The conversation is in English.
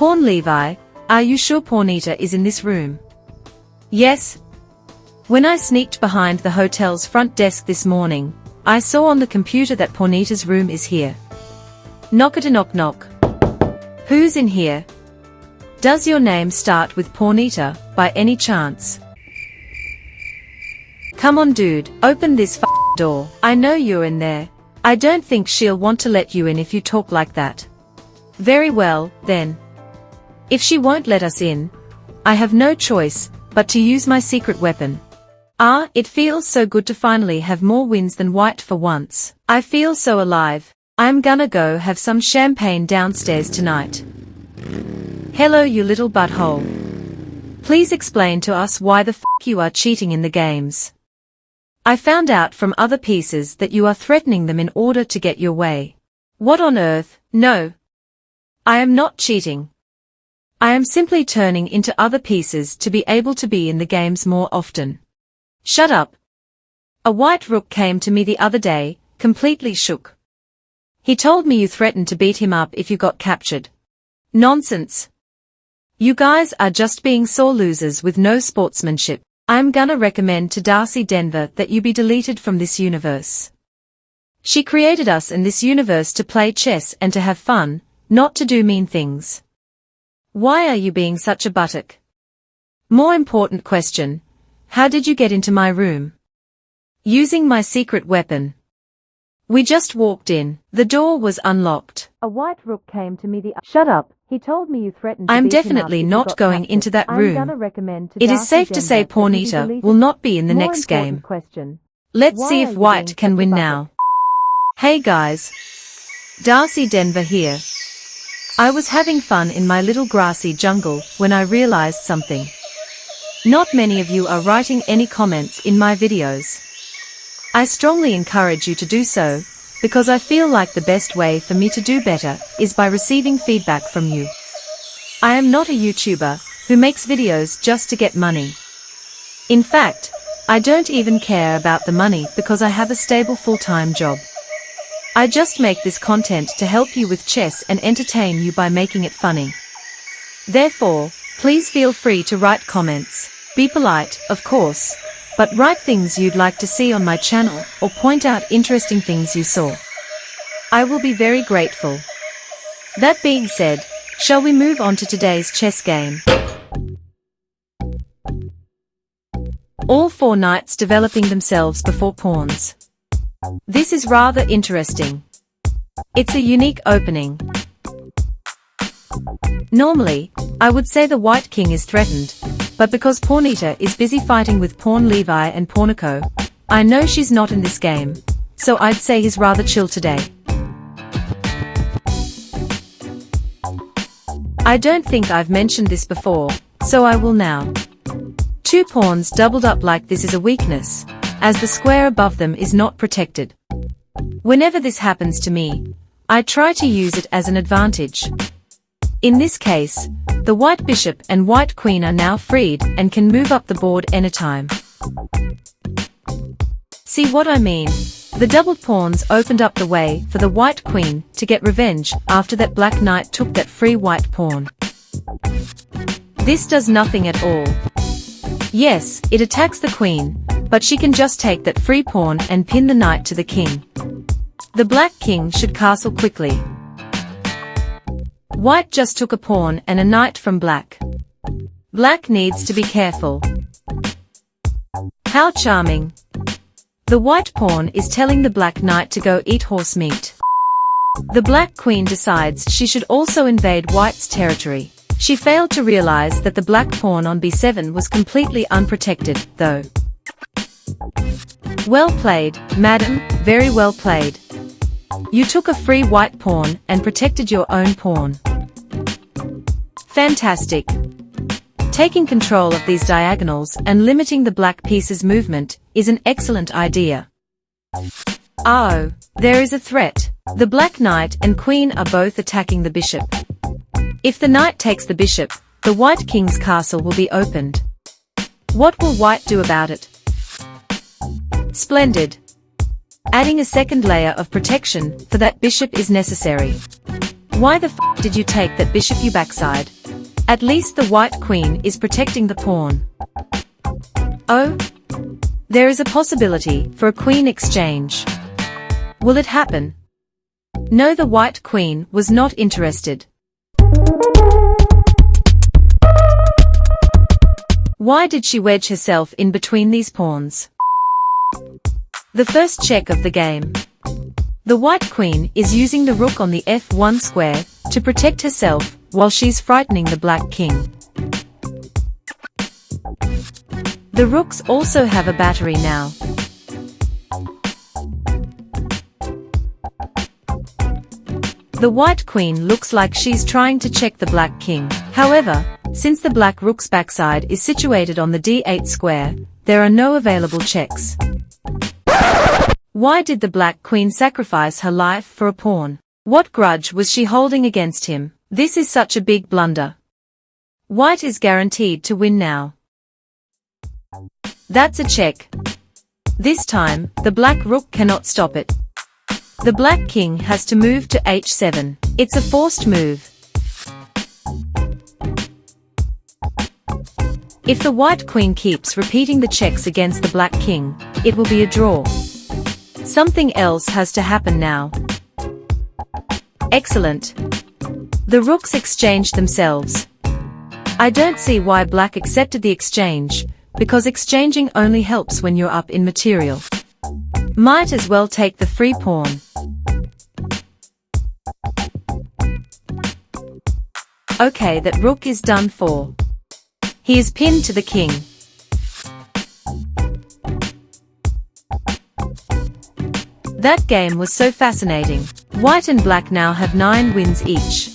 Pawnlevi, are you sure Pawnita is in this room? Yes. When I sneaked behind the hotel's front desk this morning, I saw on the computer that Pawnita's room is here. Knock-a-knock knock. Who's in here? Does your name start with Pawnita, by any chance? Come on dude, open this door. I know you're in there. I don't think she'll want to let you in if you talk like that. Very well, then. If she won't let us in, I have no choice but to use my secret weapon. Ah, it feels so good to finally have more wins than white for once. I feel so alive. I'm gonna go have some champagne downstairs tonight. Hello you little butthole. Please explain to us why the f you are cheating in the games. I found out from other pieces that you are threatening them in order to get your way. What on earth? No. I am not cheating. I am simply turning into other pieces to be able to be in the games more often. Shut up. A white rook came to me the other day, completely shook. He told me you threatened to beat him up if you got captured. Nonsense. You guys are just being sore losers with no sportsmanship. I'm gonna recommend to Darcy Denver that you be deleted from this universe. She created us in this universe to play chess and to have fun, not to do mean things. Why are you being such a buttock? More important question, how did you get into my room? Using my secret weapon. We just walked in. The door was unlocked. A white rook came to me Shut up. He told me you threatened to I'm beat him up definitely if you not got going captured. into that I'm room. gonna recommend to It is Darcy safe to Denver say that you be Pawnita deleted. will not be in the More next important game. question. Let's Why see are if you white being can such a win buttock? now. Hey guys. Darcy Denver here. I was having fun in my little grassy jungle when I realized something. Not many of you are writing any comments in my videos. I strongly encourage you to do so, because I feel like the best way for me to do better is by receiving feedback from you. I am not a YouTuber who makes videos just to get money. In fact, I don't even care about the money because I have a stable full-time job. I just make this content to help you with chess and entertain you by making it funny. Therefore, please feel free to write comments. Be polite, of course, but write things you'd like to see on my channel or point out interesting things you saw. I will be very grateful. That being said, shall we move on to today's chess game? All four knights developing themselves before pawns. This is rather interesting. It's a unique opening. Normally, I would say the white king is threatened, but because Pawnita is busy fighting with Pawnlevi and Pawnaco, I know she's not in this game, so I'd say he's rather chill today. I don't think I've mentioned this before, so I will now. Two pawns doubled up like this is a weakness, as the square above them is not protected. Whenever this happens to me, I try to use it as an advantage. In this case, the white bishop and white queen are now freed and can move up the board anytime. See what I mean? The doubled pawns opened up the way for the white queen to get revenge after that black knight took that free white pawn. This does nothing at all. Yes, it attacks the queen, but she can just take that free pawn and pin the knight to the king. The black king should castle quickly. White just took a pawn and a knight from black. Black needs to be careful. How charming. The white pawn is telling the black knight to go eat horse meat. The black queen decides she should also invade white's territory. She failed to realize that the black pawn on b7 was completely unprotected, though. Well played, madam, very well played. You took a free white pawn and protected your own pawn. Fantastic. Taking control of these diagonals and limiting the black piece's movement is an excellent idea. Oh, there is a threat. The black knight and queen are both attacking the bishop. If the knight takes the bishop, the white king's castle will be opened. What will white do about it? Splendid. Adding a second layer of protection for that bishop is necessary. Why the f did you take that bishop, you backside? At least the white queen is protecting the pawn. Oh? There is a possibility for a queen exchange. Will it happen? No, the white queen was not interested. Why did she wedge herself in between these pawns? The first check of the game. The white queen is using the rook on the f1 square to protect herself while she's frightening the black king. The rooks also have a battery now. The white queen looks like she's trying to check the black king. However, since the black rook's backside is situated on the d8 square, there are no available checks. Why did the black queen sacrifice her life for a pawn? What grudge was she holding against him? This is such a big blunder. White is guaranteed to win now. That's a check. This time, the black rook cannot stop it. The black king has to move to h7. It's a forced move. If the white queen keeps repeating the checks against the black king, it will be a draw. Something else has to happen now. Excellent. The rooks exchanged themselves. I don't see why black accepted the exchange, because exchanging only helps when you're up in material. Might as well take the free pawn. Okay, that rook is done for. He is pinned to the king. That game was so fascinating. White and black now have 9 wins each.